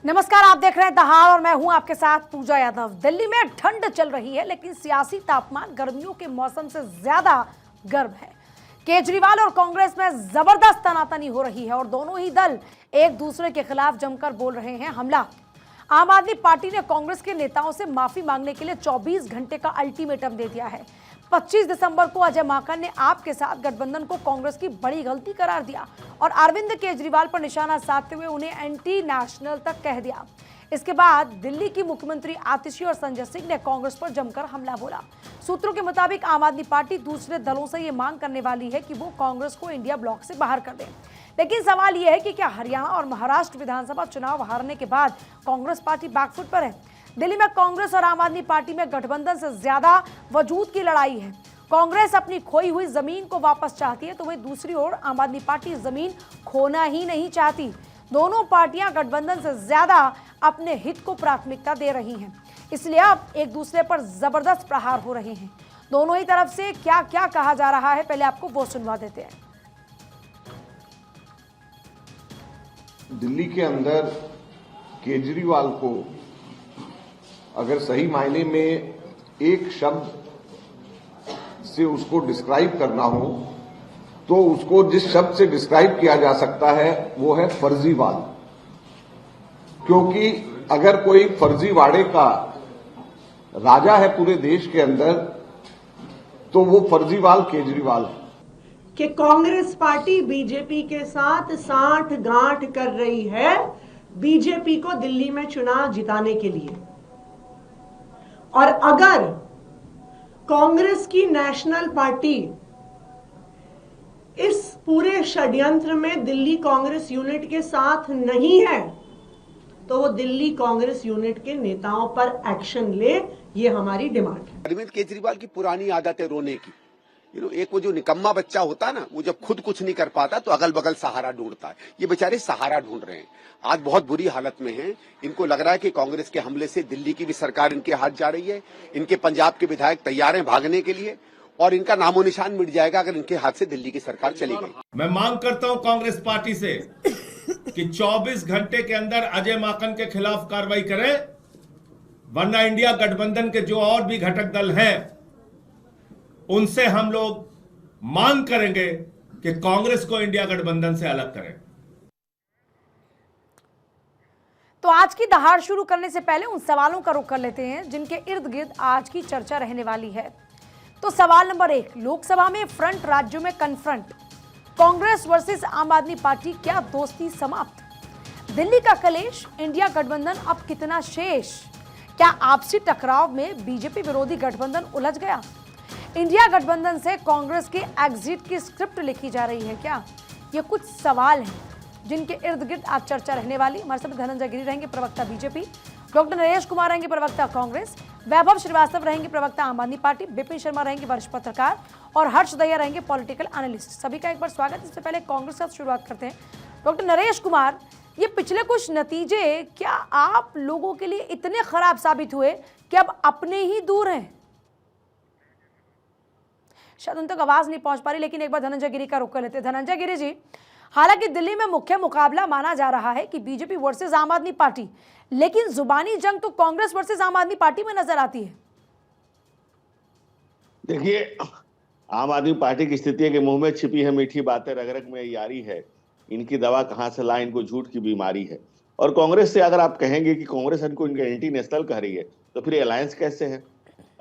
नमस्कार, आप देख रहे हैं दहाड़ और मैं हूं आपके साथ पूजा यादव। दिल्ली में ठंड चल रही है, लेकिन सियासी तापमान गर्मियों के मौसम से ज्यादा गर्म है। केजरीवाल और कांग्रेस में जबरदस्त तनातनी हो रही है और दोनों ही दल एक दूसरे के खिलाफ जमकर बोल रहे हैं हमला। आम आदमी पार्टी ने कांग्रेस के नेताओं से माफी मांगने के लिए 24 घंटे का अल्टीमेटम दे दिया है। 25 दिसंबर को अजय माकन ने आप के साथ गठबंधन को कांग्रेस की बड़ी गलती करार दिया और अरविंद केजरीवाल पर निशाना साधते हुए उन्हें एंटी नेशनल तक कह दिया। इसके बाद दिल्ली की मुख्यमंत्री आतिशी और संजय सिंह ने कांग्रेस पर जमकर हमला बोला। सूत्रों के मुताबिक आम आदमी पार्टी दूसरे दलों से ये मांग करने वाली है कि वो कांग्रेस को इंडिया ब्लॉक से बाहर कर दे। लेकिन सवाल यह है कि क्या हरियाणा और महाराष्ट्र विधानसभा चुनाव हारने के बाद कांग्रेस पार्टी बैकफुट पर है? दिल्ली में कांग्रेस और आम आदमी पार्टी में गठबंधन से ज्यादा वजूद की लड़ाई है। कांग्रेस अपनी खोई हुई जमीन को वापस चाहती है, तो वहीं दूसरी ओर आम आदमी पार्टी जमीन खोना ही नहीं चाहती। दोनों पार्टियां गठबंधन से ज्यादा अपने हित को प्राथमिकता दे रही हैं, इसलिए अब एक दूसरे पर जबरदस्त प्रहार हो रहे हैं। दोनों ही तरफ से क्या क्या कहा जा रहा है, पहले आपको वो सुनवा देते हैं। दिल्ली के अंदर केजरीवाल को अगर सही मायने में एक शब्द से उसको डिस्क्राइब करना हो तो उसको जिस शब्द से डिस्क्राइब किया जा सकता है वो है फर्जीवाल। क्योंकि अगर कोई फर्जीवाड़े का राजा है पूरे देश के अंदर तो वो फर्जीवाल केजरीवाल है। कि कांग्रेस पार्टी बीजेपी के साथ साठ गांठ कर रही है बीजेपी को दिल्ली में चुनाव जिताने के लिए, और अगर कांग्रेस की नेशनल पार्टी इस पूरे षड्यंत्र में दिल्ली कांग्रेस यूनिट के साथ नहीं है तो वो दिल्ली कांग्रेस यूनिट के नेताओं पर एक्शन ले, ये हमारी डिमांड है। अरविंद केजरीवाल की पुरानी आदत है रोने की। एक वो जो निकम्मा बच्चा होता है ना, वो जब खुद कुछ नहीं कर पाता तो अगल बगल सहारा ढूंढता है। ये बेचारे सहारा ढूंढ रहे हैं, आज बहुत बुरी हालत में हैं। इनको लग रहा है कि कांग्रेस के हमले से दिल्ली की भी सरकार इनके हाथ जा रही है। इनके पंजाब के विधायक तैयार हैं भागने के लिए और इनका नामो निशान मिट जाएगा अगर इनके हाथ से दिल्ली की सरकार चली गई। मैं मांग करता हूं कांग्रेस पार्टी से कि 24 घंटे के अंदर अजय माकन के खिलाफ कार्रवाई करें, वरना इंडिया गठबंधन के जो और भी घटक दल हैं उनसे हम लोग मांग करेंगे कि कांग्रेस को इंडिया गठबंधन से अलग करें। तो आज की दहाड़ शुरू करने से पहले उन सवालों का रुख कर लेते हैं जिनके इर्द गिर्द आज की चर्चा रहने वाली है। तो सवाल नंबर 1, लोकसभा में फ्रंट राज्यों में कन्फ्रंट, कांग्रेस वर्सेस आम आदमी पार्टी, क्या दोस्ती समाप्त? दिल्ली का कलेश, इंडिया गठबंधन अब कितना शेष? क्या आपसी टकराव में बीजेपी विरोधी गठबंधन उलझ गया? इंडिया गठबंधन से कांग्रेस के एग्जिट की स्क्रिप्ट लिखी जा रही है क्या? ये कुछ सवाल हैं जिनके इर्द गिर्द आज चर्चा रहने वाली। हमारे साथ धनंजय गिरी रहेंगे, प्रवक्ता बीजेपी, डॉक्टर नरेश कुमार रहेंगे, प्रवक्ता कांग्रेस, वैभव श्रीवास्तव रहेंगे, प्रवक्ता आम आदमी पार्टी, विपिन शर्मा रहेंगे, वरिष्ठ पत्रकार, और हर्ष दहिया रहेंगे, पॉलिटिकल एनालिस्ट। सभी का एक बार स्वागत। इससे पहले कांग्रेस के साथ शुरुआत करते हैं। डॉक्टर नरेश कुमार, ये पिछले कुछ नतीजे क्या आप लोगों के लिए इतने खराब साबित हुए कि अब अपने ही दूर हैं? शायद उन तक आवाज नहीं पहुंच पा रही, लेकिन एक बार धनंजय गिरी का रुख कर लेते हैं। धनंजय गिरी जी, हालांकि दिल्ली में मुख्य मुकाबला माना जा रहा है कि बीजेपी वर्सेस आम आदमी पार्टी, लेकिन जुबानी जंग तो कांग्रेस वर्सेस आम आदमी पार्टी में नजर आती है। देखिए, आम आदमी पार्टी की स्थिति है कि मुंह में छिपी है मीठी बातें, रग रग में यारी है, इनकी दवा कहां से लाएं, इनको झूठ की बीमारी है। और कांग्रेस से अगर आप कहेंगे कि कांग्रेस इनको एंटी नेशनल कह रही है तो फिर अलायंस कैसे है?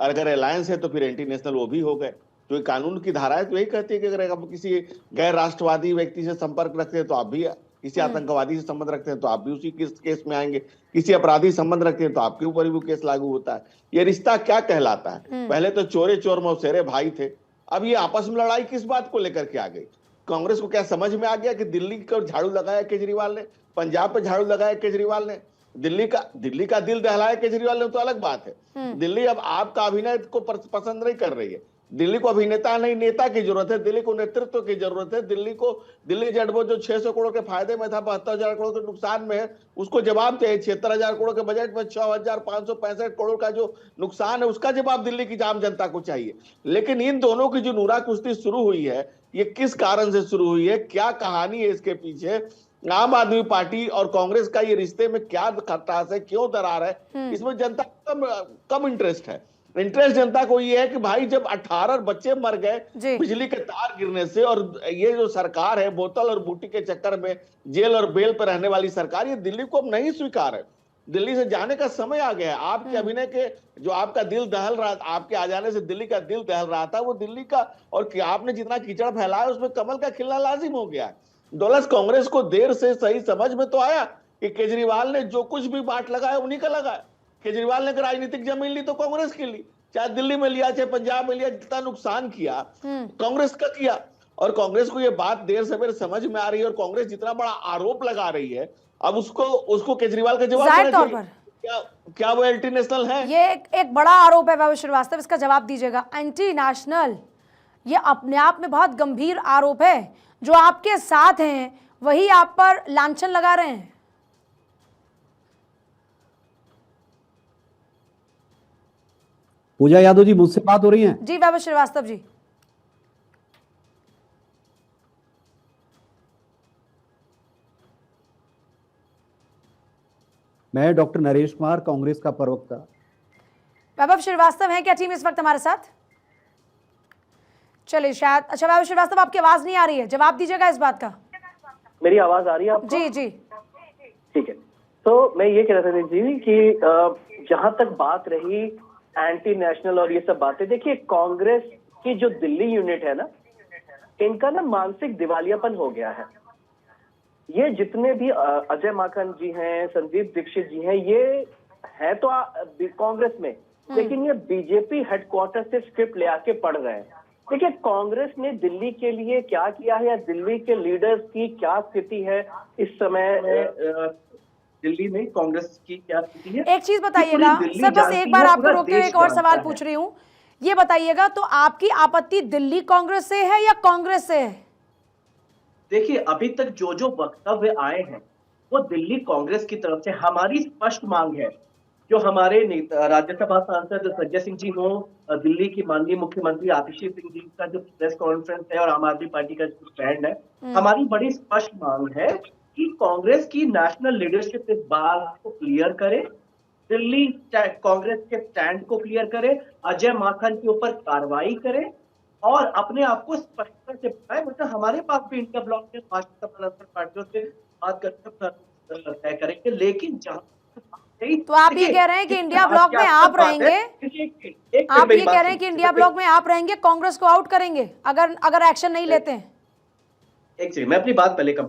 और अगर अलायंस है तो फिर एंटी नेशनल वो भी हो गए। तो ये कानून की धाराएं तो यही कहती है कि अगर आप किसी गैर राष्ट्रवादी व्यक्ति से संपर्क रखते हैं तो आप भी, किसी आतंकवादी से संबंध रखते हैं तो आप भी उसी केस में आएंगे, किसी अपराधी संबंध रखते हैं तो आपके ऊपर भी वो केस लागू होता है। ये रिश्ता क्या कहलाता है? पहले तो चोरे चोर मौसेरे भाई थे, अब ये आपस में लड़ाई किस बात को लेकर के आ गई? कांग्रेस को क्या समझ में आ गया कि दिल्ली को झाड़ू लगाया केजरीवाल ने, पंजाब पे झाड़ू लगाया केजरीवाल ने, दिल्ली का दिल दहलाया केजरीवाल ने, तो अलग बात है। दिल्ली अब आपका अभिनय को पसंद नहीं कर रही है। दिल्ली को अभिनेता नहीं, नेता की जरूरत है, दिल्ली को नेतृत्व की जरूरत है। दिल्ली जडबो जो 600 करोड़ के फायदे में था, 72,000 करोड़ के नुकसान में है, उसको जवाब चाहिए। 76,000 करोड़ के बजट में 6,565 करोड़ का जो नुकसान है, उसका जवाब दिल्ली की आम जनता को चाहिए। लेकिन इन दोनों की जो नूरा कुश्ती शुरू हुई है, ये किस कारण से शुरू हुई है, क्या कहानी है इसके पीछे, आम आदमी पार्टी और कांग्रेस का ये रिश्ते में क्या खटास है, क्यों दरार है, इसमें जनता को कम इंटरेस्ट है। इंटरेस्ट जनता को ये है कि भाई जब 18 बच्चे मर जी। गए बिजली के तार गिरने से, और ये जो सरकार है बोतल और बूटी के चक्कर में जेल और बेल पर रहने वाली सरकार, ये दिल्ली को अब नहीं स्वीकार है। दिल्ली से जाने का समय आ गया है। आपके अभिनय के जो आपका दिल दहल रहा, आपके आ जाने से दिल्ली का दिल दहल रहा था, वो दिल्ली का, और आपने जितना कीचड़ फैलाया उसमें कमल का खिलना लाजिम हो गया है। दौलत कांग्रेस को देर से सही समझ में तो आया कि केजरीवाल ने जो कुछ भी बाट लगाया उन्हीं का लगाया। केजरीवाल ने राजनीतिक जमीन ली तो कांग्रेस की ली, चाहे दिल्ली में लिया चाहे पंजाब में लिया, जितना नुकसान किया कांग्रेस का किया। और कांग्रेस को ये बात देर सवेर समझ में आ रही है, और कांग्रेस जितना बड़ा आरोप लगा रही है, अब उसको केजरीवाल का जवाब जाहिर देना तौर चाहिए। पर क्या वो एंटी नेशनल है? ये एक बड़ा आरोप है वैभव श्रीवास्तव, इसका जवाब दीजिएगा। एंटी नेशनल, ये अपने आप में बहुत गंभीर आरोप है। जो आपके साथ हैं वही आप पर लांछन लगा रहे हैं। पूजा यादव जी, मुझसे बात हो रही है? जी वैभव श्रीवास्तव जी। मैं डॉक्टर नरेश कुमार, कांग्रेस का प्रवक्ता। वैभव श्रीवास्तव हैं क्या टीम इस वक्त हमारे साथ? चलिए शायद, अच्छा वैभव श्रीवास्तव आपकी आवाज नहीं आ रही है, जवाब दीजिएगा इस बात का। मेरी आवाज आ रही है आपको? जी जी ठीक है। तो मैं ये कह रहा था जी कि जहां तक बात रही एंटी नेशनल और ये सब बातें, देखिए कांग्रेस की जो दिल्ली यूनिट है ना, इनका ना मानसिक दिवालियापन हो गया है। ये जितने भी अजय माकन जी हैं, संदीप दीक्षित जी हैं, ये है तो कांग्रेस में, लेकिन ये बीजेपी हेडक्वार्टर से स्क्रिप्ट ले आके पढ़ रहे हैं। देखिए कांग्रेस ने दिल्ली के लिए क्या किया है, या दिल्ली के लीडर्स की क्या स्थिति है इस समय दिल्ली में, कांग्रेस की क्या स्थिति है? एक चीज बताइएगा सर, बस एक बार आपको रोकते हुए एक और सवाल पूछ रही हूँ। ये बताइएगा, तो आपकी आपत्ति दिल्ली कांग्रेस से है या कांग्रेस से है? देखिए अभी तक जो जो वक्तव्य आए हैं वो दिल्ली कांग्रेस की तरफ से। हमारी स्पष्ट मांग है, जो हमारे राज्यसभा सांसद संजय सिंह जी हो, दिल्ली की माननीय मुख्यमंत्री आतिशी सिंह जी का जो प्रेस कॉन्फ्रेंस है, और आम आदमी पार्टी का जो स्टैंड है, हमारी बड़ी स्पष्ट मांग है कि कांग्रेस की नेशनल लीडरशिप इस बात को क्लियर करे, दिल्ली कांग्रेस के स्टैंड को क्लियर करे, अजय माकन के ऊपर कार्रवाई करे, और अपने आप को स्पष्टता से बताए। मतलब हमारे पास भी इंडिया ब्लॉक में पार्टियों से बात करके तय करेंगे, लेकिन जहां तो आप ये कह रहे हैं कि इंडिया ब्लॉक में आप रहेंगे, आप ये कह रहे हैं कि इंडिया ब्लॉक में आप रहेंगे, कांग्रेस को आउट करेंगे अगर एक्शन नहीं लेते हैं? एक सेकंड, मैं अपनी बात पहले कम।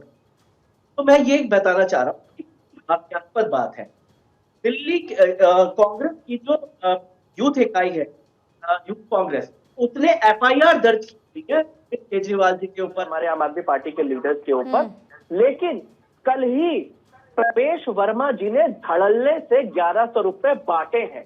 तो मैं ये बताना चाह रहा हूँ कि हास्यास्पद बात है, दिल्ली कांग्रेस की जो यूथ इकाई है, यूथ कांग्रेस, उसने एफआईआर दर्ज की है केजरीवाल जी के ऊपर, हमारे आम आदमी पार्टी के लीडर्स के ऊपर। लेकिन कल ही प्रवेश वर्मा जी ने धड़ल्ले से 1100 रुपए बांटे हैं,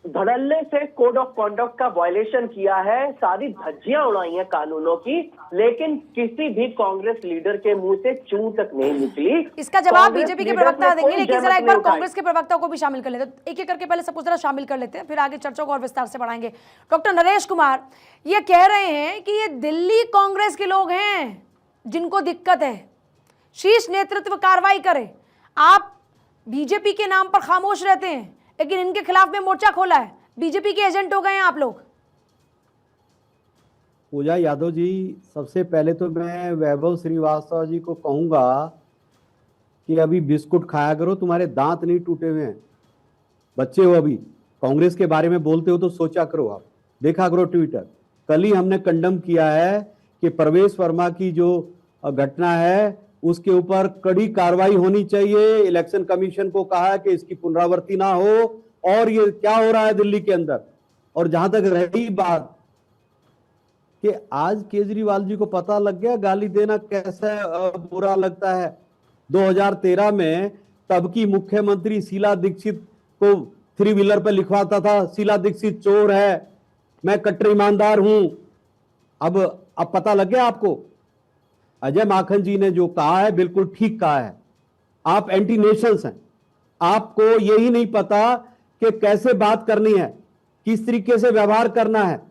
धड़ल्ले से कोड ऑफ कॉन्डक्ट का वायलेशन किया है, सारी धज्जियां उड़ाई हैं कानूनों की, लेकिन किसी भी कांग्रेस लीडर के मुंह से चूं तक नहीं निकली। इसका जवाब बीजेपी के प्रवक्ता देंगे, लेकिन जरा एक बार कांग्रेस के प्रवक्ता को भी शामिल कर लेते हैं। एक एक करके पहले सबको जरा शामिल कर लेते हैं, फिर आगे चर्चा को और विस्तार से बढ़ाएंगे। डॉक्टर नरेश कुमार, ये कह रहे हैं कि ये दिल्ली कांग्रेस के लोग हैं जिनको दिक्कत है, शीर्ष नेतृत्व कार्रवाई करे, आप बीजेपी के नाम पर खामोश रहते हैं, लेकिन इनके खिलाफ में मोर्चा खोला है, बीजेपी के एजेंट हो गए हैं आप लोग। पूजा यादव जी, सबसे पहले तो मैं वैभव श्रीवास्तव जी को कहूंगा कि अभी बिस्कुट खाया करो, तुम्हारे दांत नहीं टूटे हुए हैं, बच्चे हो अभी, कांग्रेस के बारे में बोलते हो तो सोचा करो, आप देखा करो ट्विटर। कल ही हमने कंडम किया है कि प्रवेश वर्मा की जो घटना है उसके ऊपर कड़ी कार्रवाई होनी चाहिए। इलेक्शन कमीशन को कहा है कि इसकी पुनरावृत्ति ना हो, और ये क्या हो रहा है दिल्ली के अंदर। और जहां तक रही बात कि आज केजरीवाल जी को पता लग गया गाली देना कैसा बुरा लगता है। 2013 में तब की मुख्यमंत्री शीला दीक्षित को 3 व्हीलर पर लिखवाता था, शीला दीक्षित चोर है, मैं कट्टर ईमानदार हूं। अब पता लग गया आपको। अजय माकन जी ने जो कहा है बिल्कुल ठीक कहा है, आप एंटी नेशंस हैं, आपको यही नहीं पता कि कैसे बात करनी है, किस तरीके से व्यवहार करना है।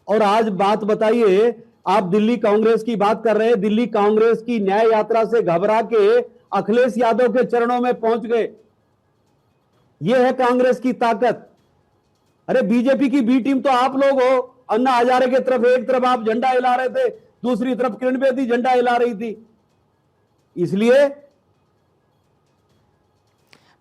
और आज बात बताइए आप दिल्ली कांग्रेस की बात कर रहे हैं। दिल्ली कांग्रेस की न्याय यात्रा से घबरा के अखिलेश यादव के चरणों में पहुंच गए। यह है कांग्रेस की ताकत। अरे बीजेपी की बी टीम तो आप लोग हो। अन्ना हजारे के तरफ एक तरफ आप झंडा हिला रहे थे, दूसरी तरफ किरण बेदी झंडा हिला रही थी। इसलिए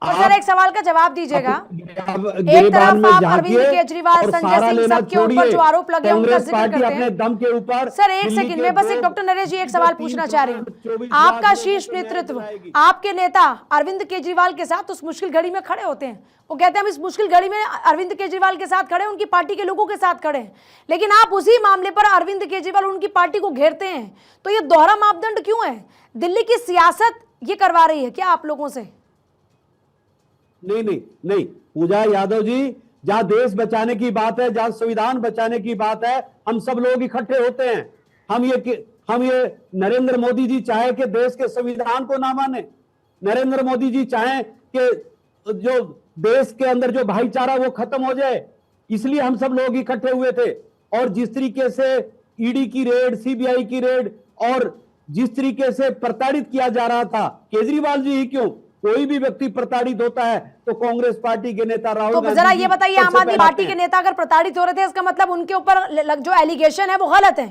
तो सर एक सवाल का जवाब दीजिएगा। एक गिरबान तरफ में आप झांकिए अरविंद केजरीवाल, और संजय सहारा सिंह लेना सबके ऊपर छोड़िए। जो आरोप लगे उनका कांग्रेस जिक्र पार्टी करते अपने हैं। दम के ऊपर सर एक दिल्ली सेकंड के में बस एक जो डॉक्टर नरेश जी एक सवाल पूछना चाह रही हूँ। 24 आपका लाख शीर्ष लोगों को न्याय नेतृत्व दिलाएगी। आपके नेता अरविंद केजरीवाल के साथ उस मुश्किल घड़ी में खड़े होते हैं। वो कहते हैं हम इस मुश्किल घड़ी में अरविंद केजरीवाल के साथ खड़े हैं, उनकी पार्टी के लोगों के साथ खड़े हैं, लेकिन आप उसी मामले पर अरविंद केजरीवाल उनकी पार्टी को घेरते हैं। तो ये दोहरा मापदंड क्यों है? दिल्ली की सियासत ये करवा रही है क्या आप लोगों से? नहीं पूजा यादव जी, जहां देश बचाने की बात है, जहां संविधान बचाने की बात है, हम सब लोग इकट्ठे होते हैं। हम ये नरेंद्र मोदी जी चाहे कि देश के संविधान को ना माने, नरेंद्र मोदी जी चाहे कि जो देश के अंदर जो भाईचारा वो खत्म हो जाए, इसलिए हम सब लोग इकट्ठे हुए थे। और जिस तरीके से ईडी की रेड, सीबीआई की रेड और जिस तरीके से प्रताड़ित किया जा रहा था, केजरीवाल जी ही क्यों, कोई भी व्यक्ति प्रताड़ित होता है तो कांग्रेस पार्टी के नेता राहुल तो गांधी जरा जी ये बताइए, सबसे आम आदमी पहले पार्टी आते के हैं। नेता अगर प्रताड़ित हो रहे थे, इसका मतलब उनके ऊपर जो एलिगेशन है वो गलत है।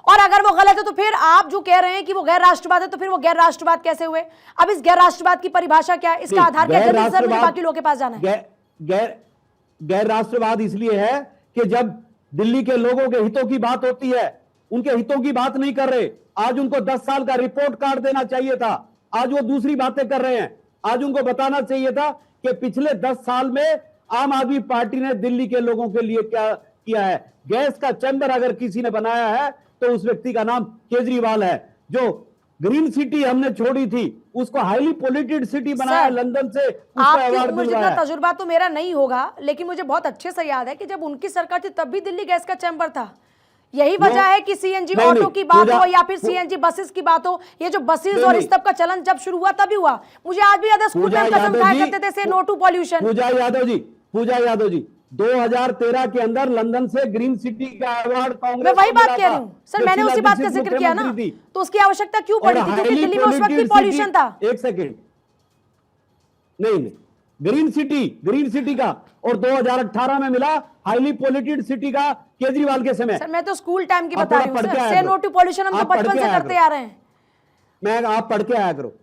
और अगर वो गलत है तो फिर आप जो कह रहे हैं कि वो गैर राष्ट्रवाद है, तो फिर वो गैर राष्ट्रवाद कैसे हुए? अब इस गैर राष्ट्रवाद की परिभाषा क्या है? इसका आधार क्या है? जल्दी सर, मुझे बाकी लोगों के पास जाना है। गैर राष्ट्रवाद इसलिए है कि जब दिल्ली के लोगों के हितों की बात होती है, उनके हितों की बात नहीं कर रहे। आज उनको 10 साल का रिपोर्ट कार्ड देना चाहिए था, आज वो दूसरी बातें कर रहे हैं। आज उनको बताना चाहिए था कि पिछले 10 साल में आम आदमी पार्टी ने दिल्ली के लोगों के लिए क्या किया है। गैस का चैम्बर अगर किसी ने बनाया है तो उस व्यक्ति का नाम केजरीवाल है। जो ग्रीन सिटी हमने छोड़ी थी, उसको हाईली पोल्यूटेड सिटी बनाया लंदन से, उसको अवार्ड मुझे दिलवाया। इतना तजुर्बा तो मेरा नहीं होगा, लेकिन मुझे बहुत अच्छे से याद है कि जब उनकी सरकार थी तब भी दिल्ली गैस का चैम्बर था। यही वजह है कि सीएनजी ऑटो की बात हो या फिर सीएनजी बसेस की बात हो, ये जो बसेस और इस सब का चलन जब शुरू हुआ तभी हुआ। मुझे आज भी याद है, स्कूल में हम कसम खाया करते थे से नो टू पॉल्यूशन। पूजा यादव जी 2013 के अंदर लंदन से ग्रीन सिटी का अवार्ड कांग्रेस मैं वही को बात मिला कह रही था, हूँ सर, जो मैंने उसी शीला बात का दीक्षित जिक्र किया ना। मुख्यमंत्री थी। तो उसकी आवश्यकता क्यों पड़ी थी? क्योंकि दिल्ली में उस वक्त भी पॉल्यूशन था। एक सेकेंड, नहीं ग्रीन सिटी का, और 2018 में मिला हाईली पोल्यूटेड सिटी का केजरीवाल के समय। सर मैं तो स्कूल टाइम की आप बता रही थोड़ा हूँ पढ़ के सर, आया से करो। नो टू पॉल्यूशन हम तो आप पढ़ बचपन के से आया करते करो। आ रहे हैं। आप पढ़ के आया करो,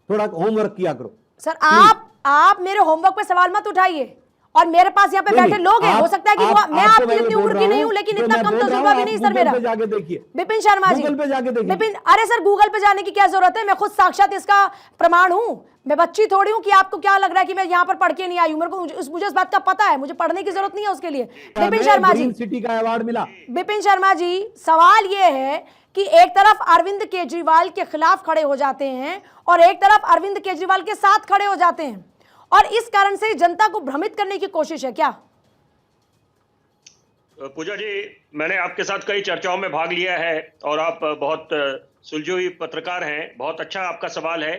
थोड़ा होमवर्क किया करो। सर आप मेरे होमवर्क पे सवाल मत उठाइए। और मेरे पास यहाँ पे बैठे लोग हैं, हो सकता है कि मैं आपकी जितनी उम्र की नहीं हूँ, लेकिन इतना कम तजुर्बा भी नहीं सर मेरा। जाके देखिए, विपिन शर्मा जी, गूगल पे जाके देखिए। विपिन, अरे सर गूगल पे जाने की क्या जरूरत है? मैं खुद साक्षात इसका प्रमाण हूँ। मैं बच्ची थोड़ी हूँ कि आपको क्या लग रहा है कि मैं यहाँ पर पढ़ के नहीं आई हूँ। मेरे को मुझे इस बात का पता है, मुझे पढ़ने की जरूरत नहीं है उसके लिए। विपिन शर्मा जी, सिटी का अवार्ड मिला। विपिन शर्मा जी, सवाल ये है कि एक तरफ अरविंद केजरीवाल के खिलाफ खड़े हो जाते हैं और एक तरफ अरविंद केजरीवाल के साथ खड़े हो जाते हैं, और इस कारण से जनता को भ्रमित करने की कोशिश है क्या? पूजा जी, मैंने आपके साथ कई चर्चाओं में भाग लिया है और आप बहुत सुलझी हुई पत्रकार हैं। बहुत अच्छा आपका सवाल है।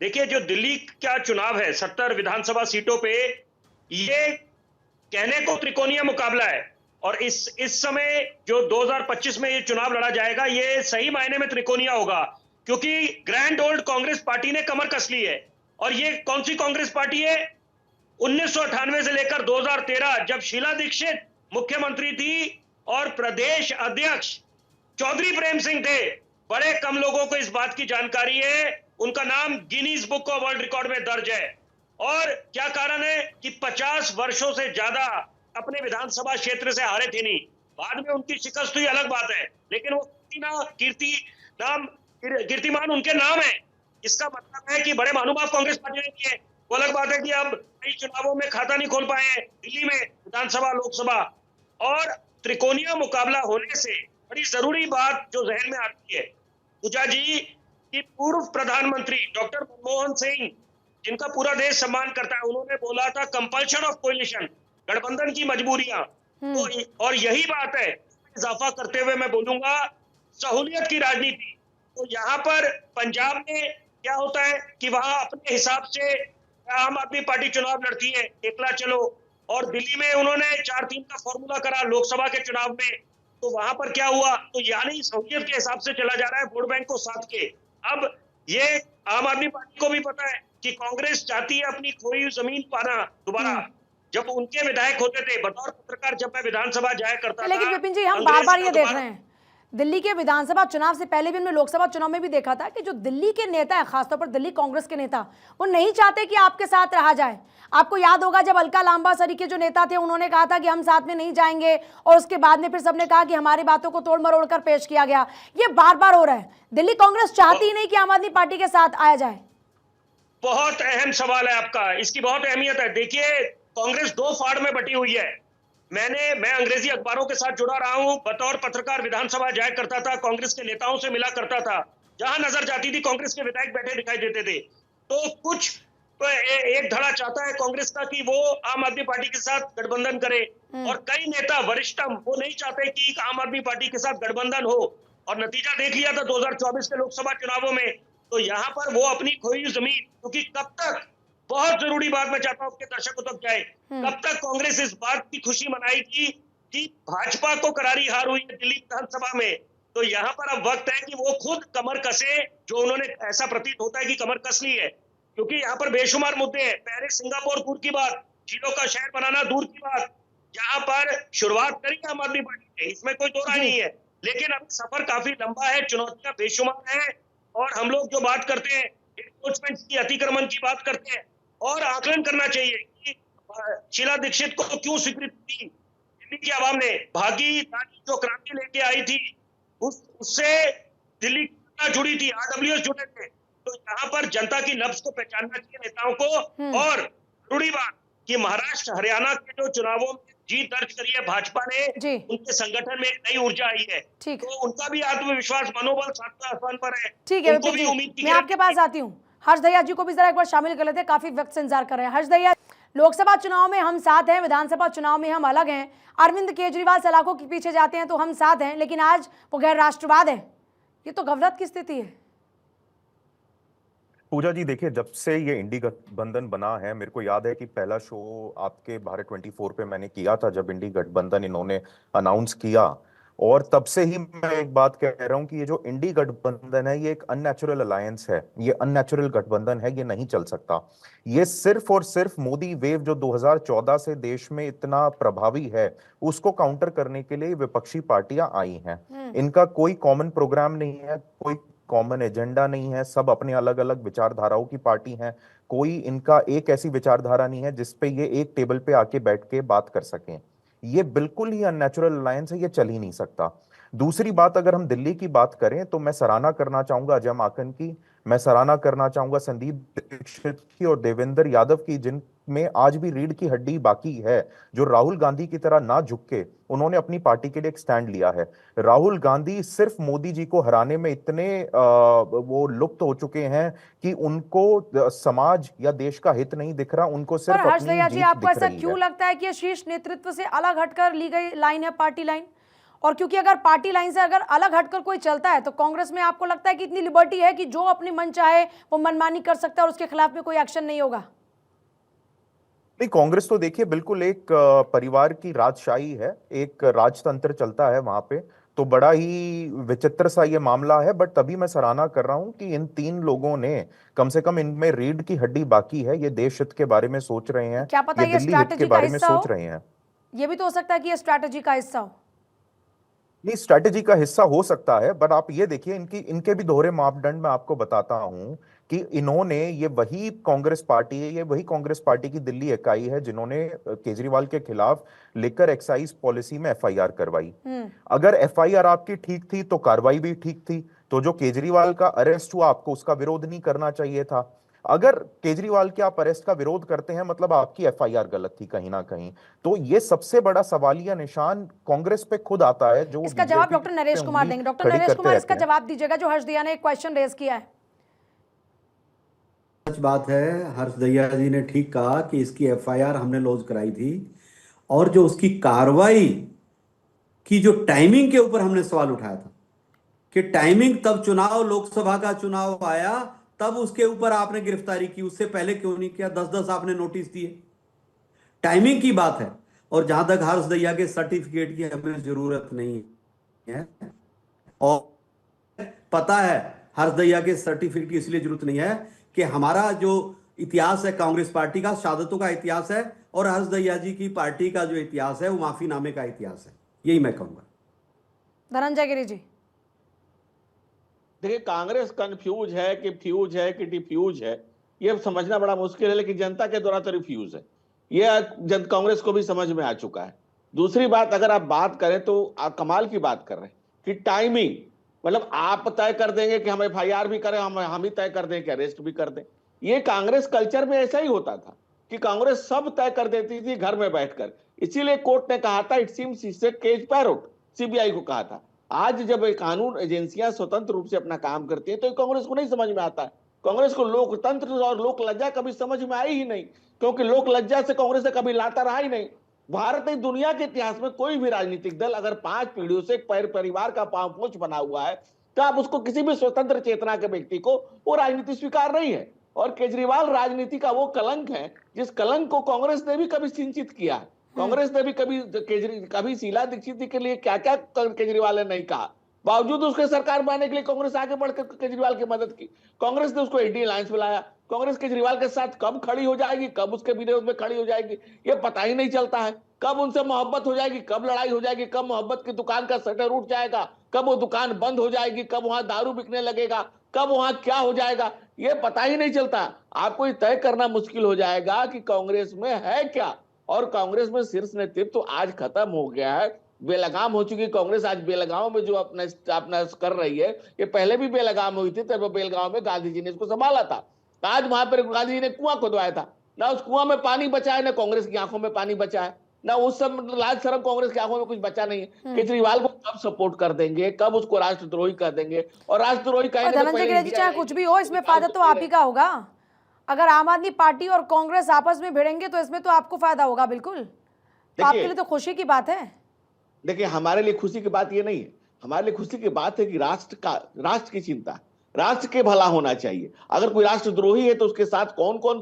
देखिए, जो दिल्ली का चुनाव है 70 विधानसभा सीटों पे, ये कहने को त्रिकोणीय मुकाबला है, और इस समय जो 2025 में ये चुनाव लड़ा जाएगा, ये सही मायने में त्रिकोणीय होगा, क्योंकि ग्रैंड ओल्ड कांग्रेस पार्टी ने कमर कस ली है। और ये कौन सी कांग्रेस पार्टी है? 1998 से लेकर 2013, जब शीला दीक्षित मुख्यमंत्री थी और प्रदेश अध्यक्ष चौधरी प्रेम सिंह थे। बड़े कम लोगों को इस बात की जानकारी है, उनका नाम Guinness book of world record में दर्ज है। और क्या कारण है कि 50 वर्षों से ज्यादा अपने विधानसभा क्षेत्र से हारे थे नहीं। बाद में उनकी शिकस्त हुई, अलग बात है, लेकिन वो कीर्तिमान उनके नाम है। इसका मतलब है कि बड़े महानुभाव कांग्रेस पार्टी ने किए। वो अलग बात है कि अब कई चुनावों में खाता नहीं खोल पाए हैं दिल्ली में, विधानसभा लोकसभा। और त्रिकोणीय मुकाबला होने से बड़ी जरूरी बात जो जहन में आती है पूजा जी, कि पूर्व प्रधानमंत्री डॉक्टर मनमोहन सिंह, जिनका पूरा देश सम्मान करता है, उन्होंने बोला था कंपल्शन ऑफ कोलिशन, गठबंधन की मजबूरियां। तो और यही बात है, इजाफा करते हुए मैं बोलूंगा सहूलियत की राजनीति। तो यहाँ पर पंजाब में क्या होता है कि वहां अपने हिसाब से आम आदमी पार्टी चुनाव लड़ती है, एकला चलो। और दिल्ली में उन्होंने 4-3 का फॉर्मूला करा लोकसभा के चुनाव में, तो वहां पर क्या हुआ, तो यानी सहूलियत के हिसाब से चला जा रहा है वोट बैंक को साथ के। अब ये आम आदमी पार्टी को भी पता है कि कांग्रेस चाहती है अपनी खोई हुई जमीन पाना दोबारा। जब उनके विधायक होते थे, बतौर पत्रकार जब मैं विधानसभा जाया करता था, लेकिन विपिन जी, हम बार बार ये देख रहे हैं, दिल्ली के विधानसभा चुनाव से पहले भी हमने लोकसभा चुनाव में भी देखा था कि जो दिल्ली के नेता है, खासतौर पर दिल्ली कांग्रेस के नेता, वो नहीं चाहते कि आपके साथ रहा जाए। आपको याद होगा जब अलका लांबा सरी के जो नेता थे, उन्होंने कहा था कि हम साथ में नहीं जाएंगे, और उसके बाद में फिर सबने कहा कि हमारी बातों को तोड़ मरोड़ कर पेश किया गया। ये बार बार हो रहा है। दिल्ली कांग्रेस चाहती ही नहीं कि आम आदमी पार्टी के साथ आया जाए। बहुत अहम सवाल है आपका, इसकी बहुत अहमियत है। देखिए, कांग्रेस दो फाड़ में बटी हुई है। मैं अंग्रेजी अखबारों के साथ जुड़ा रहा हूं, बतौर पत्रकार विधानसभा जाया करता था, कांग्रेस के नेताओं से मिला करता था। जहां नजर जाती थी कांग्रेस के विधायक बैठे दिखाई देते थे। तो कुछ तो एक धड़ा चाहता है कांग्रेस का कि वो आम आदमी पार्टी के साथ गठबंधन करे, और कई नेता वरिष्ठम वो नहीं चाहते कि आम आदमी पार्टी के साथ गठबंधन हो। और नतीजा देख लिया था 2024 के लोकसभा चुनावों में। तो यहाँ पर वो अपनी खोई हुई जमीन, क्योंकि कब तक, बहुत जरूरी बात मैं चाहता हूं आपके दर्शकों तक जाए, कब तक कांग्रेस इस बात की खुशी मनाएगी कि भाजपा को करारी हार हुई है दिल्ली विधानसभा में। तो यहाँ पर अब वक्त है कि वो खुद कमर कसे, जो उन्होंने, ऐसा प्रतीत होता है कि कमर कस ली है, क्योंकि यहाँ पर बेशुमार मुद्दे हैं। पेरिस सिंगापुर दूर की बात, झीलों का शहर बनाना दूर की बात, यहाँ पर शुरुआत करी आम आदमी पार्टी ने, इसमें कोई दो राय नहीं है। लेकिन अब सफर काफी लंबा है, चुनौतियां बेशुमार है, और हम लोग जो बात करते हैं एनक्रोचमेंट की, अतिक्रमण की बात करते हैं, और आकलन करना चाहिए कि शीला दीक्षित को क्यों स्वीकृति दी। दिल्ली की आवाम ने भागीदारी जो क्रांति लेके आई थी, उससे दिल्ली जुड़ी थी, आरडब्ल्यूएस जुड़े थे। तो यहाँ पर जनता की नब्ज को पहचानना चाहिए नेताओं को। और जरूरी बात कि महाराष्ट्र हरियाणा के जो चुनावों में जीत दर्ज करी है भाजपा ने, उनके संगठन में नई ऊर्जा आई है, तो उनका भी आत्मविश्वास, मनोबल आसमान पर है। ठीक है विपिन जी, मैं आपके पास आती हूँ। हर्ष दहिया जी को भी जरा एक बार शामिल कर लेते हैं, काफी वक्त से इंतजार कर रहे हैं। हर्ष दहिया, लोकसभा चुनाव में हम साथ हैं, विधानसभा चुनाव में हम अलग हैं। अरविंद केजरीवाल सलाखों के पीछे जाते हैं तो हम साथ हैं, लेकिन आज वो गैर राष्ट्रवाद है। ये तो गलत की स्थिति है। पूजा जी, देखिए, जब से ये इंडी गठबंधन बना है, मेरे को याद है कि पहला शो आपके भारत 24 पे मैंने किया था जब इंडी गठबंधन इन्होंने अनाउंस किया, और तब से ही मैं एक बात कह रहा हूं कि ये जो इंडी गठबंधन है, ये एक अननेचुरल अलायंस है, ये अननेचुरल गठबंधन है, ये नहीं चल सकता। ये सिर्फ और सिर्फ मोदी वेव जो 2014 से देश में इतना प्रभावी है, उसको काउंटर करने के लिए विपक्षी पार्टियां आई हैं। इनका कोई कॉमन प्रोग्राम नहीं है, कोई कॉमन एजेंडा नहीं है, सब अपने अलग अलग विचारधाराओं की पार्टी हैं। कोई इनका एक ऐसी विचारधारा नहीं है जिसपे ये एक टेबल पे आके बैठ के बात कर सकें। ये बिल्कुल ही अननेचुरल अलायंस है, ये चल ही नहीं सकता। दूसरी बात, अगर हम दिल्ली की बात करें तो मैं सराहना करना चाहूंगा अजय माकन की, मैं सराहना करना चाहूंगा संदीप दीक्षित की और देवेंद्र यादव की, जिनमें आज भी रीढ़ की हड्डी बाकी है, जो राहुल गांधी की तरह ना झुक के उन्होंने अपनी पार्टी के लिए एक स्टैंड लिया है। राहुल गांधी सिर्फ मोदी जी को हराने में इतने वो लुप्त हो चुके हैं कि उनको समाज या देश का हित नहीं दिख रहा, उनको सिर्फ अपनी जीत दिख रही है। आपको ऐसा क्यों लगता है कि ये शीर्ष नेतृत्व से अलग हटकर ली गई लाइन है, पार्टी लाइन? और क्योंकि अगर पार्टी लाइन से अगर अलग हटकर कोई चलता है तो कांग्रेस में आपको लगता है कि इतनी लिबर्टी है कि जो अपने मन चाहे वो मनमानी कर सकता है और उसके खिलाफ में कोई एक्शन नहीं होगा? नहीं, कांग्रेस तो देखिए बिल्कुल एक परिवार की राजशाही है, एक राजतंत्र चलता है वहां पे, तो बड़ा ही विचित्र सा ये मामला है। बट तभी मैं सराहना कर रहा हूं कि इन तीन लोगों ने कम से कम, इनमें रीढ़ की हड्डी बाकी है, ये देश हित के बारे में सोच रहे हैं, क्या पता ये दिल्ली हित के बारे में सोच रहे हैं। ये भी तो हो सकता है कि ये स्ट्रैटेजी का हिस्सा हो। नहीं, स्ट्रैटेजी का हिस्सा हो सकता है, बट आप ये देखिए इनके भी दोहरे मापदंड मैं आपको बताता हूं कि इन्होंने, ये वही कांग्रेस पार्टी है, ये वही कांग्रेस पार्टी की दिल्ली इकाई है जिन्होंने केजरीवाल के खिलाफ लिकर एक्साइज पॉलिसी में एफआईआर करवाई। अगर एफआईआर आपकी ठीक थी तो कार्रवाई भी ठीक थी, तो जो केजरीवाल का अरेस्ट हुआ आपको उसका विरोध नहीं करना चाहिए था। अगर केजरीवाल के आप अरेस्ट का विरोध करते हैं मतलब आपकी एफआईआर गलत थी कहीं ना कहीं। तो ये सबसे बड़ा सवालिया निशान कांग्रेस पे खुद आता है। जो इसका जवाब डॉक्टर नरेश कुमार देंगे। डॉक्टर नरेश कुमार, इसका जवाब दीजिएगा जो हर्ष दहिया ने एक क्वेश्चन रेज किया है। सच बात है, हर्ष दहिया जी ने ठीक कहा कि इसकी एफआईआर हमने लॉन्च कराई थी, और जो उसकी कार्रवाई की जो टाइमिंग के ऊपर हमने सवाल उठाया था कि टाइमिंग, तब चुनाव, लोकसभा का चुनाव आया तब उसके ऊपर आपने गिरफ्तारी की, उससे पहले क्यों नहीं किया? 10-10 आपने नोटिस दिए। टाइमिंग की बात है। और जहां तक हर्ष दहिया के सर्टिफिकेट की हमें जरूरत नहीं है, है। और पता है हर्ष दहिया के सर्टिफिकेट की इसलिए जरूरत नहीं है कि हमारा जो इतिहास है कांग्रेस पार्टी का शहादतों का इतिहास है, और हर्ष दहिया जी की पार्टी का जो इतिहास है वो माफीनामे का इतिहास है। यही मैं कहूंगा। धनंजय गिरी जी, देखिए, कांग्रेस कंफ्यूज है कि फ्यूज है कि डिफ्यूज है, ये समझना बड़ा मुश्किल है, लेकिन जनता के द्वारा तो रिफ्यूज है, ये जन कांग्रेस को भी समझ में आ चुका है। दूसरी बात, अगर आप बात करें तो आप कमाल की बात कर रहे हैं कि टाइमिंग, मतलब आप तय कर देंगे कि हम FIR भी करें, हम ही तय कर दें कि अरेस्ट भी कर दें। ये कांग्रेस कल्चर में ऐसा ही होता था कि कांग्रेस सब तय कर देती थी घर में बैठकर। इसीलिए कोर्ट ने कहा था, it seems is a cage parrot, CBI को कहा था। आज जब कानून एजेंसियां स्वतंत्र रूप से अपना काम करती हैं तो कांग्रेस को नहीं समझ में आता है। कांग्रेस को लोकतंत्र और लोक लज्जा कभी समझ में आई ही नहीं, क्योंकि लोक लज्जा से कांग्रेस ने कभी लाता रहा ही नहीं। भारत नहीं, दुनिया के इतिहास में कोई भी राजनीतिक दल अगर 5 पीढ़ियों से एक परिवार का पांवपोष बना हुआ है तो आप उसको किसी भी स्वतंत्र चेतना के व्यक्ति को वो राजनीति स्वीकार नहीं है। और केजरीवाल राजनीति का वो कलंक है जिस कलंक को कांग्रेस ने भी कभी सिंचित किया है। कांग्रेस ने भी कभी शीला दीक्षित जी के लिए क्या क्या केजरीवाल ने नहीं कहा, बावजूद उसके सरकार बनाने के लिए कांग्रेस आगे बढ़कर केजरीवाल की मदद की। कांग्रेस ने उसको इंडिया अलायंस बुलाया। कांग्रेस केजरीवाल के साथ कब खड़ी हो जाएगी, कब उसके विरोध में खड़ी हो जाएगी, ये पता ही नहीं चलता है। कब उनसे मोहब्बत हो जाएगी, कब लड़ाई हो जाएगी, कब मोहब्बत की दुकान का शटर उठ जाएगा, कब वो दुकान बंद हो जाएगी, कब वहां दारू बिकने लगेगा, कब वहां क्या हो जाएगा, ये पता ही नहीं चलता। आपको ये तय करना मुश्किल हो जाएगा कि कांग्रेस में है क्या। और कांग्रेस में शीर्ष नेतृत्व तो आज खत्म हो गया है, बेलगाम हो चुकी कांग्रेस। आज बेलगांव में जो अपना कर रही है, ये पहले भी बेलगाम हुई थी, तब बेलगांव में गांधी जी ने इसको संभाला था। आज वहां पर गांधी जी ने कुआं खुदवाया था, ना उस कुआं में पानी बचा है, ना कांग्रेस की आंखों में पानी बचा है, ना उस सब लाज शर्म कांग्रेस की आंखों में कुछ बचा नहीं है। केजरीवाल को कब सपोर्ट कर देंगे, कब उसको राष्ट्रद्रोही कर देंगे, और राष्ट्रद्रोही कहेंगे तो धनंजय गिरी जी, चाहे कुछ भी हो, इसमें फायदा तो आप ही का होगा। अगर आम आदमी पार्टी और कांग्रेस आपस में भिड़ेंगे तो इसमें तो आपको फायदा होगा बिल्कुल। तो आपके लिए तो खुशी की बात है। देखिए, हमारे लिए खुशी की बात ये नहीं है, हमारे लिए खुशी की बात है कि राष्ट्र की चिंता, राष्ट्र के भला होना चाहिए। अगर कोई राष्ट्रद्रोही है तो उसके साथ कौन कौन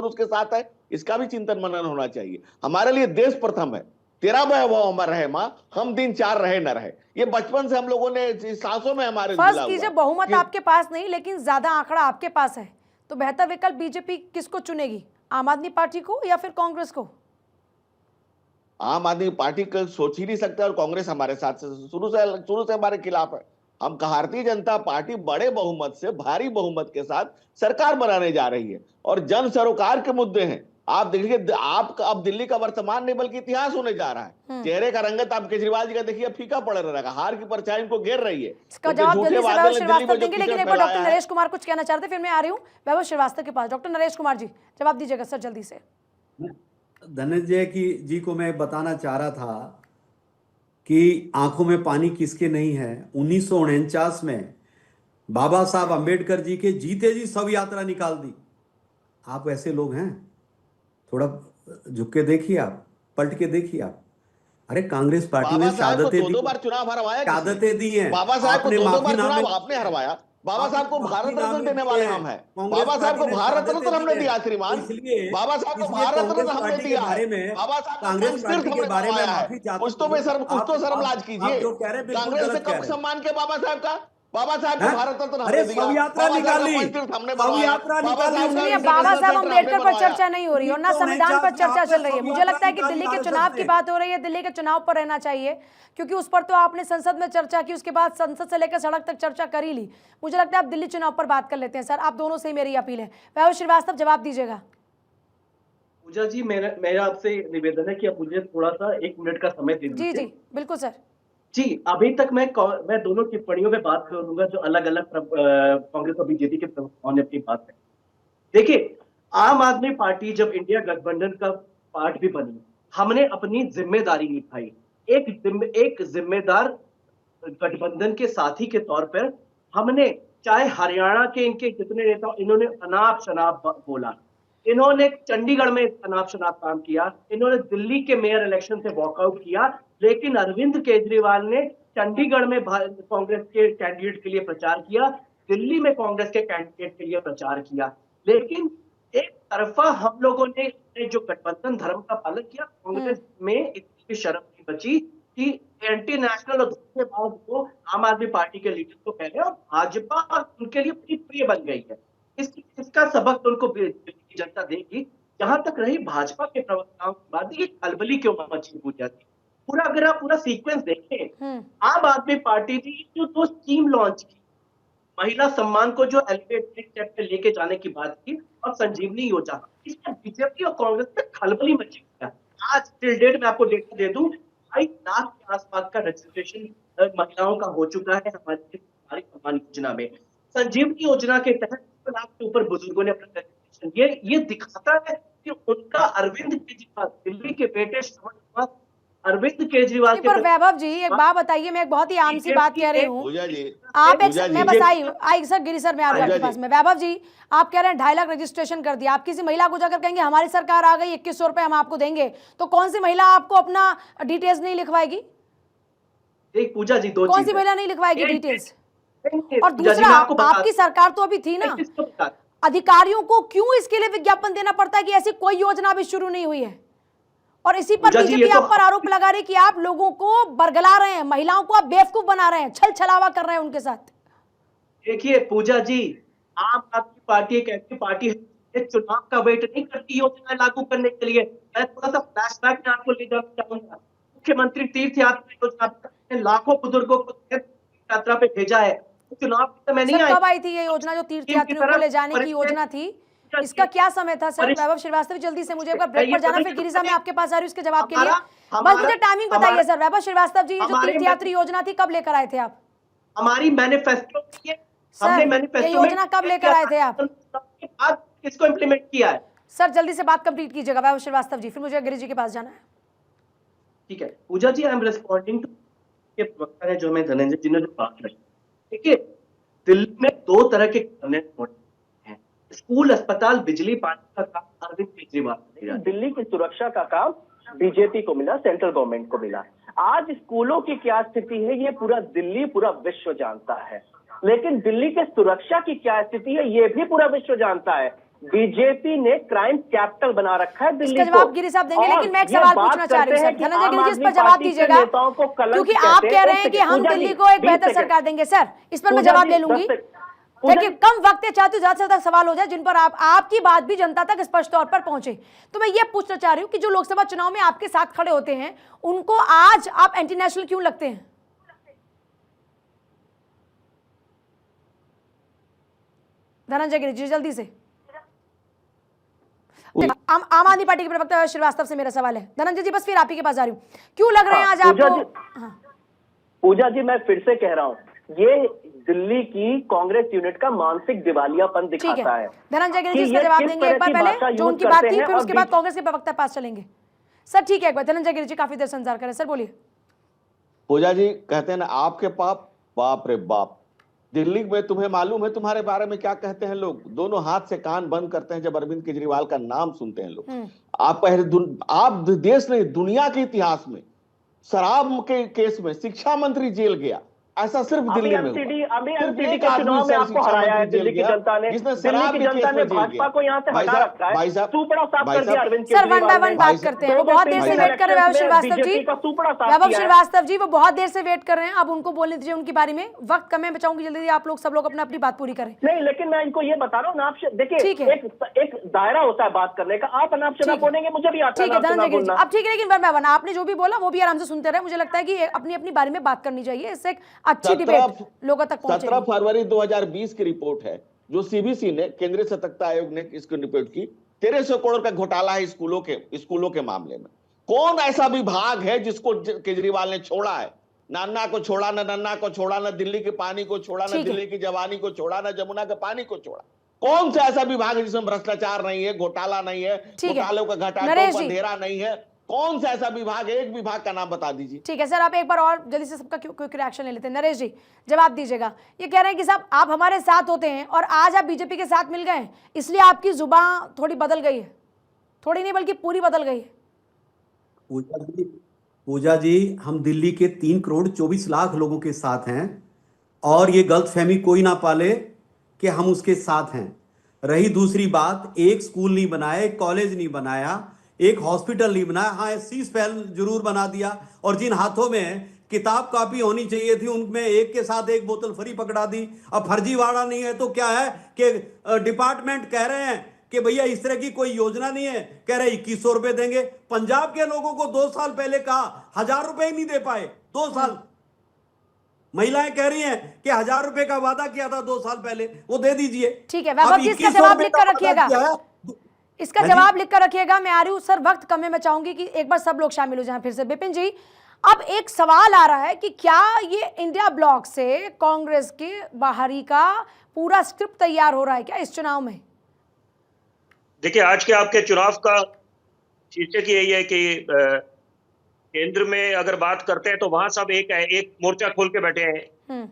उसके साथ है, इसका भी चिंतन मनन होना चाहिए। हमारे लिए देश प्रथम है, तेरा वैभव अमर रहे माँ, हम दिन 4 रहे न रहे, ये बचपन से हम लोगों ने सांसों में हमारे फर्ज कीजिए बहुमत आपके पास नहीं लेकिन ज्यादा आंकड़ा आपके पास है, तो बेहतर विकल्प बीजेपी किसको चुनेगी, आम आदमी पार्टी को या फिर कांग्रेस को? आम आदमी पार्टी का सोच ही नहीं सकता, और कांग्रेस हमारे साथ शुरू से हमारे खिलाफ है। हम भारतीय जनता पार्टी बड़े बहुमत से, भारी बहुमत के साथ सरकार बनाने जा रही है, और जन सरोकार के मुद्दे हैं। आप देखिए, अब दिल्ली का वर्तमान नहीं बल्कि इतिहास होने जा रहा है। चेहरे का रंगत आप केजरीवाल जी का देखिए फीका पड़ रहेगा, हार की परछाई इनको घेर रही है। इसका जवाब जल्दी से वैभव श्रीवास्तव देंगे, लेकिन एक बार डॉक्टर नरेश कुमार कुछ कहना चाहते हैं, फिर मैं आ रही हूँ वैभव श्रीवास्तव के पास। डॉक्टर नरेश कुमार जी, जवाब दीजिएगा सर जल्दी से। धनंजय जी को मैं बताना चाह रहा था कि आंखों में पानी किसके नहीं है। 1949 में बाबा साहब अंबेडकर जी के जीते जी शव यात्रा निकाल दी। आप ऐसे लोग हैं, थोड़ा झुक के देखिए, आप पलट के देखिए आप। अरे कांग्रेस पार्टी ने शहादतें दी, 2 बार चुनाव हरवाया, शहादतें दी हैं। बाबा साहब को 2 बार माफीनामे चुनाव आपने हरवाया। बाबा साहब को भारत रत्न देने वाले हम हैं। बाबा साहब को भारत रत्न हमने दिया श्रीमान, बाबा साहब को भारत रत्न हमने दिया है। बाबा साहब कांग्रेस पार्टी के बारे में माफी चाहता हूं। कुछ तो शर्म लाज कीजिए। कांग्रेस से कब सम्मान किया बाबा साहब का? बाबा साहब को भारत रत्न हमने दिया, शव यात्रा निकाली, सुनिए, बाबा साहब अम्बेडकर पर चर्चा नहीं हो रही और ना संविधान पर चर्चा चल रही है। मुझे लगता है कि दिल्ली के चुनाव की बात हो रही है, दिल्ली के चुनाव पर रहना चाहिए, क्योंकि उस पर तो आपने संसद में चर्चा की, उसके बाद संसद से लेकर सड़क तक चर्चा कर ही ली। मुझे लगता है आप दिल्ली चुनाव पर बात कर लेते हैं। सर, आप दोनों से ही मेरी अपील है। वैभव श्रीवास्तव, जवाब दीजिएगा। पूजा जी, मेरा आपसे निवेदन है कि आप मुझे थोड़ा सा 1 मिनट का समय दे दीजिए। जी बिल्कुल सर। जी, अभी तक मैं दोनों टिप्पणियों पे बात करूंगा जो अलग अलग कांग्रेस और बीजेपी के प्रमुखों ने अपनी बात है। देखिए, आम आदमी पार्टी जब इंडिया गठबंधन का पार्ट भी बनी, हमने अपनी जिम्मेदारी निभाई। एक जिम्मेदार गठबंधन के साथी के तौर पर हमने, चाहे हरियाणा के इनके जितने नेता, इन्होंने अनाप शनाप बोला, इन्होंने चंडीगढ़ में अनाप शनाप काम किया, इन्होंने दिल्ली के मेयर इलेक्शन से वॉकआउट किया, लेकिन अरविंद केजरीवाल ने चंडीगढ़ में कांग्रेस के कैंडिडेट के लिए प्रचार किया, दिल्ली में कांग्रेस के कैंडिडेट के लिए प्रचार किया। लेकिन एक तरफा हम लोगों ने जो गठबंधन धर्म का पालन किया, कांग्रेस में इतनी शर्म नहीं बची कि एंटी नेशनल और धोखेबाज को आम आदमी पार्टी के लीडर को कह रहे हैं और भाजपा उनके लिए बड़ी प्रिय बन गई है। इसका सबक तो उनको दिल्ली की जनता देगी। जहां तक रही भाजपा के प्रवक्ताओं की बात, ये खलबली क्यों मची पूजा थी, पूरा अगर आप पूरा सीक्वेंस देखें, आम आदमी पार्टी ने जो 2 स्कीम लॉन्च की, महिला सम्मान को जो एलिवेटेड स्टेप पे लेके जाने की बात की, और संजीवनी योजना, इसमें बीजेपी और कांग्रेस में खलबली मची है। आज टिल डेट में आपको डेटा दे दूं, 2.5 लाख के आसपास का रजिस्ट्रेशन महिलाओं का हो चुका है हमारी सम्मान योजना में। संजीवनी योजना के तहत 1 लाख से ऊपर बुजुर्गों ने अपना रजिस्ट्रेशन, ये दिखाता है कि उनका अरविंद केजरीवाल, दिल्ली के बेटे श्रवण अरविंद केजरीवाल के पर वैभव जी एक बात बताइए, मैं एक बहुत ही आम सी बात कह रही हूँ, आप एक मैं बस आई सर गिरी सर मैं आ गया आपके पास में। वैभव जी आप कह रहे हैं 2.5 लाख रजिस्ट्रेशन कर दिया, आप किसी महिला को जाकर कहेंगे हमारी सरकार आ गई 2100 रुपए हम आपको देंगे, तो कौन सी महिला आपको अपना डिटेल्स नहीं लिखवाएगी? एक पूजा जी, दो कौन सी महिला नहीं लिखवाएगी डिटेल्स? और दूसरा, आपकी सरकार तो अभी थी ना, अधिकारियों को क्यों इसके लिए विज्ञापन देना पड़ता है कि ऐसी कोई योजना अभी शुरू नहीं हुई है? और इसी पर बीजेपी आप पर आरोप लगा रही कि आप लोगों को बरगला रहे हैं, महिलाओं को आप बेवकूफ बना रहे हैं, छल छलावा कर रहे हैं उनके साथ। देखिए पूजा जी, आम आदमी पार्टी एक ऐसी पार्टी है चुनाव का वेट नहीं करती योजना लागू करने के लिए। मैं थोड़ा सा फ्लैशबैक में आपको ले जाना चाहूंगा। मुख्यमंत्री तीर्थ यात्रा योजना ने लाखों बुजुर्गों को तीर्थ यात्रा पे भेजा है, चुनाव के समय नहीं आई। कब आई थी ये योजना जो तीर्थ यात्रियों को ले जाने की योजना थी? इसका क्या समय था सर? वैभव श्रीवास्तव जल्दी से, मुझे एक बार ब्रेक पर जाना, फिर गिरी साहब मैं आपके पास आ रही हूँ इसके जवाब के लिए। बस मुझे टाइमिंग बताइए सर। वैभव श्रीवास्तव जी, ये जो तीर्थ यात्री योजना थी कब लेकर आए थे आप? हमारी मैनिफेस्टो सर, ये योजना कब लेकर आए थे आप? इसको इम्प्लीमेंट किया है। सर जल्दी से बात कंप्लीट कीजिएगा वैभव श्रीवास्तव जी, फिर मुझे गिरी जी के पास जाना है। ठीक है पूजा जी, आई एम रिस्पॉन्डिंग टू के प्रवक्ता ने जो मैं धनंजय जी ने जो बात रखी। देखिए दिल्ली में 2 तरह के गवर्नेंस हैं, स्कूल, अस्पताल, बिजली, पानी का काम अरविंद केजरीवाल। दिल्ली की सुरक्षा का काम बीजेपी को मिला, सेंट्रल गवर्नमेंट को मिला। आज स्कूलों की क्या स्थिति है ये पूरा दिल्ली, पूरा विश्व जानता है, लेकिन दिल्ली के सुरक्षा की क्या स्थिति है ये भी पूरा विश्व जानता है। बीजेपी ने क्राइम कैपिटल बना रखा है दिल्ली को। इसका जवाब गिरी साहब देंगे, लेकिन मैं एक सवाल पूछना चाह रही हूँ सर, धनंजय गिरी जी इस पर जवाब दीजिएगा, क्योंकि आप कह रहे हैं कि हम दिल्ली को एक बेहतर सरकार देंगे। सर इस पर मैं जवाब ले लूंगी, देखिए कम वक्त है, चाहती हूँ ज्यादा से ज्यादा सवाल हो जाए जिन पर आपकी बात भी जनता तक स्पष्ट तौर पर पहुंचे। तो मैं ये पूछना चाह रही हूँ कि जो लोकसभा चुनाव में आपके साथ खड़े होते हैं उनको आज आप एंटी नेशनल क्यों लगते हैं? धनंजय गिरी जी जल्दी से। आम आदमी पार्टी के प्रवक्ता श्रीवास्तव से मेरा सवाल है। धनंजय जी बस फिर आप ही के पास आ रही हूँ, क्यों लग रहे हैं आज आपको? पूजा जी मैं फिर से कह रहा हूँ, ये दिल्ली की कांग्रेस यूनिट का मानसिक दिवालियापन दिखाता है। धनंजय गिरी जी इसका जवाब देंगे एक बार पहले जो उनकी बात थी, फिर उसके बाद कांग्रेस के प्रवक्ता पास चलेंगे। सर ठीक है, एक बार धनंजय गिरी जी काफी देर से इंतजार करें, सर बोलिए। पूजा जी कहते हैं ना आपके पाप, बाप रे बाप। दिल्ली में तुम्हें मालूम है तुम्हारे बारे में क्या कहते हैं लोग? दोनों हाथ से कान बंद करते हैं जब अरविंद केजरीवाल का नाम सुनते हैं लोग। आप देश नहीं दुनिया के इतिहास में शराब के केस में शिक्षा मंत्री जेल गया, ऐसा सिर्फ दिल्ली में एमसीडी के चुनाव में आपको हराया है दिल्ली की जनता ने। दिल्ली की जनता ने भाजपा को यहाँ से हटा रखा है, सुपड़ा साफ कर दिया Arvind Kejriwal. Sir one by one बात करते हैं, वो बहुत देर से वेट कर रहे हैं वैभव श्रीवास्तव जी। वैभव श्रीवास्तव जी वो बहुत देर से वेट कर रहे हैं, अब उनको बोलने दीजिए उनकी बारी में। वक्त कम है, बचाऊंगी जल्दी, आप लोग सब लोग अपना अपनी बात पूरी करें। नहीं लेकिन मैं इनको ये बता रहा हूँ ना, आप देखिए एक दायरा होता है बात करने का, आप अनाप शनाप बोलेंगे मुझे भी आता है। ठीक है धनंजय गिरी जी अब ठीक है, लेकिन वन बाय वन आपने जो भी बोला वो भी आराम से सुनते रहे। मुझे लगता है कि अपनी अपनी बारी में बात करनी चाहिए, इससे एक अच्छी डिबेट लोगों तक पहुंचेगी। 17 फरवरी 2020 की रिपोर्ट है जो सीबीसी ने, केंद्रीय सतर्कता आयोग ने इसको रिपोर्ट की। 1300 करोड़ का घोटाला है स्कूलों के मामले में। कौन ऐसा विभाग है जिसको केजरीवाल ने छोड़ा है? नाना को छोड़ा, ना नन्ना को छोड़ा, ना दिल्ली के पानी को छोड़ा, ना दिल्ली की जवानी को छोड़ा, ना जमुना के पानी को छोड़ा। कौन सा ऐसा विभाग है जिसमें भ्रष्टाचार नहीं है, घोटाला नहीं है, घोटालों का अंधेरा नहीं है? कौन सा ऐसा विभाग है? एक विभाग का नाम बता दीजिए। ठीक है सर, आप एक बार और जल्दी से सबका क्विक रिएक्शन ले लेते हैं। नरेश जी जवाब दीजिएगा। ये कह रहे हैं कि साहब आप हमारे साथ होते हैं और आज आप बीजेपी के साथ मिल गए, इसलिए आपकी जुबान थोड़ी बदल गई है, थोड़ी नहीं बल्कि पूरी बदल गई है। पूजा जी हम दिल्ली के 3 करोड़ 24 लाख लोगों के साथ हैं और ये गलतफहमी कोई ना पाले कि हम उसके साथ हैं। रही दूसरी बात, एक स्कूल नहीं बनाया, एक कॉलेज नहीं बनाया, एक हॉस्पिटल नहीं बनाया, हाँ सीज फैल जरूर बना दिया, और जिन हाथों में किताब कापी होनी चाहिए थी उनमें एक के साथ एक बोतल फ्री पकड़ा दी। अब फर्जीवाड़ा नहीं है तो क्या है कि डिपार्टमेंट कह रहे हैं कि भैया इस तरह की कोई योजना नहीं है, कह रहे 2100 रुपए देंगे। पंजाब के लोगों को 2 साल पहले कहा 1000 रुपए ही नहीं दे पाए, 2 साल। महिलाएं कह रही हैं कि 1000 रुपए का वादा किया था 2 साल पहले, वो दे दीजिए। ठीक है वैभव जी, इसका जवाब लिख कर रखिएगा, इसका जवाब लिख कर रखिएगा। मैं आ रही हूं सर, वक्त कम है, मैं चाहूंगी कि एक बार सब लोग शामिल हो जाएं फिर से। विपिन जी, अब एक सवाल आ रहा है कि क्या ये इंडिया ब्लॉक से कांग्रेस के बाहरी का पूरा स्क्रिप्ट तैयार हो रहा है क्या इस चुनाव में? देखिए, आज के आपके चुनाव का शीर्षक यही है कि केंद्र में अगर बात करते हैं तो वहां सब एक मोर्चा खोल के बैठे हैं,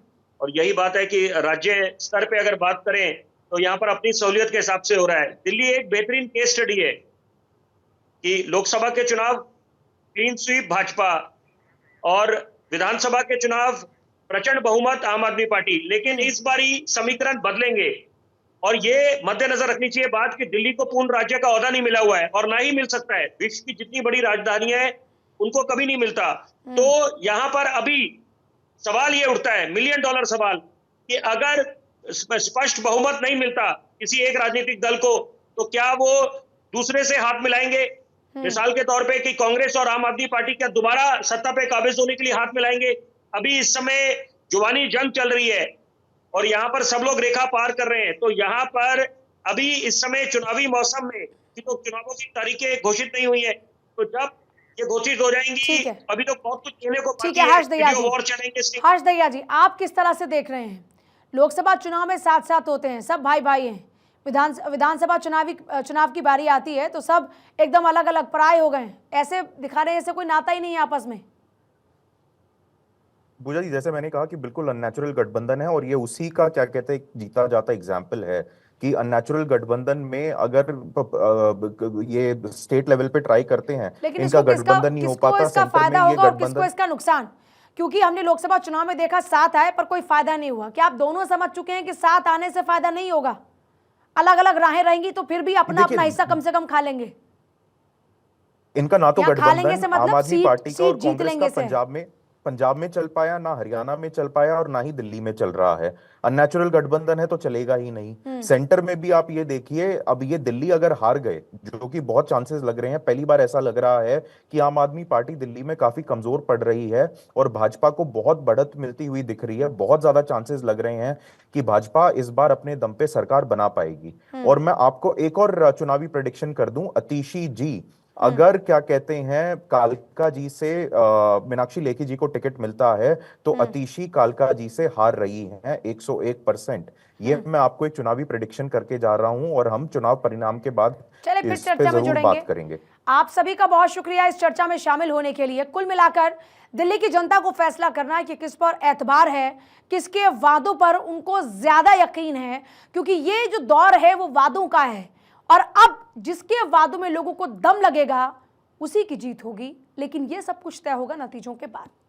और यही बात है कि राज्य स्तर पे अगर बात करें तो यहाँ पर अपनी सहूलियत के हिसाब से हो रहा है। दिल्ली एक बेहतरीन केस स्टडी है कि लोकसभा के चुनाव क्लीन स्वीप भाजपा और विधानसभा के चुनाव प्रचंड बहुमत आम आदमी पार्टी। लेकिन इस बारी समीकरण बदलेंगे, और ये मद्देनजर रखनी चाहिए बात कि दिल्ली को पूर्ण राज्य का ओहदा नहीं मिला हुआ है और ना ही मिल सकता है। विश्व की जितनी बड़ी राजधानियां हैं उनको कभी नहीं मिलता। तो यहां पर अभी सवाल ये उठता है, $1 मिलियन सवाल, कि अगर स्पष्ट बहुमत नहीं मिलता किसी एक राजनीतिक दल को तो क्या वो दूसरे से हाथ मिलाएंगे? मिसाल के तौर पे कि कांग्रेस और आम आदमी पार्टी क्या दोबारा सत्ता पे काबिज होने के लिए हाथ मिलाएंगे? अभी इस समय जुबानी जंग चल रही है और यहाँ पर सब लोग रेखा पार कर रहे हैं। तो यहाँ पर अभी इस समय चुनावी मौसम में कि तो चुनावों की तारीखें घोषित नहीं हुई है, तो जब ये घोषित हो जाएंगी, अभी तो बहुत कुछ कहने को बाकी है। हर्ष दहिया जी, हर्ष दहिया जी, आप किस तरह से देख रहे हैं? लोकसभा चुनाव में साथ साथ होते हैं, सब भाई भाई हैं। विधानसभा चुनाव की बारी आती है तो सब एकदम अलग अलग पराये हो गए हैं, ऐसे दिखा रहे हैं जैसे कोई नाता ही नहीं है आपस में। पूजा जी, जैसे मैंने कहा कि बिल्कुल अननेचुरल गठबंधन है, और ये उसी का क्या कहते हैं जीता जाता एग्जाम्पल है कि अननेचुरल गठबंधन में अगर ये स्टेट लेवल पे ट्राई करते हैं, इनका गठबंधन नहीं हो पाता, सेंटर में ये गठबंधन, किसको इसका नुकसान? क्योंकि हमने लोकसभा चुनाव में देखा साथ आए पर कोई फायदा नहीं हुआ। क्या आप दोनों समझ चुके हैं कि साथ आने से फायदा नहीं होगा, अलग अलग राहें रहेंगी तो फिर भी अपना अपना हिस्सा कम से कम खा लेंगे? इनका ना तो गठबंधन आम आदमी पार्टी का और कांग्रेस का पंजाब में चल पाया, ना हरियाणा में चल पाया, और ना ही दिल्ली में चल रहा है। अननेचुरल गठबंधन है तो चलेगा ही नहीं। सेंटर में भी आप ये देखिए, अब ये दिल्ली अगर हार गए, जो कि बहुत चांसेस लग रहे हैं, पहली बार ऐसा लग रहा है कि आम आदमी पार्टी दिल्ली में काफी कमजोर पड़ रही है और भाजपा को बहुत बढ़त मिलती हुई दिख रही है। बहुत ज्यादा चांसेस लग रहे हैं कि भाजपा इस बार अपने दम पे सरकार बना पाएगी। और मैं आपको एक और चुनावी प्रेडिक्शन कर दूं, अतिशी जी अगर क्या कहते हैं कालका जी से मीनाक्षी लेखी जी को टिकट मिलता है तो अतिशी कालका जी से हार रही हैं 101%। ये मैं आपको एक चुनावी प्रेडिक्शन करके जा रहा हूं, और हम चुनाव परिणाम के बाद फिर चर्चा में जुड़ेंगे। बात करेंगे। आप सभी का बहुत शुक्रिया इस चर्चा में शामिल होने के लिए। कुल मिलाकर दिल्ली की जनता को फैसला करना है कि किस पर एतबार है, किसके वादों पर उनको ज्यादा यकीन है, क्योंकि ये जो दौर है वो वादों का है, और अब जिसके वादों में लोगों को दम लगेगा उसी की जीत होगी। लेकिन ये सब कुछ तय होगा नतीजों के बाद।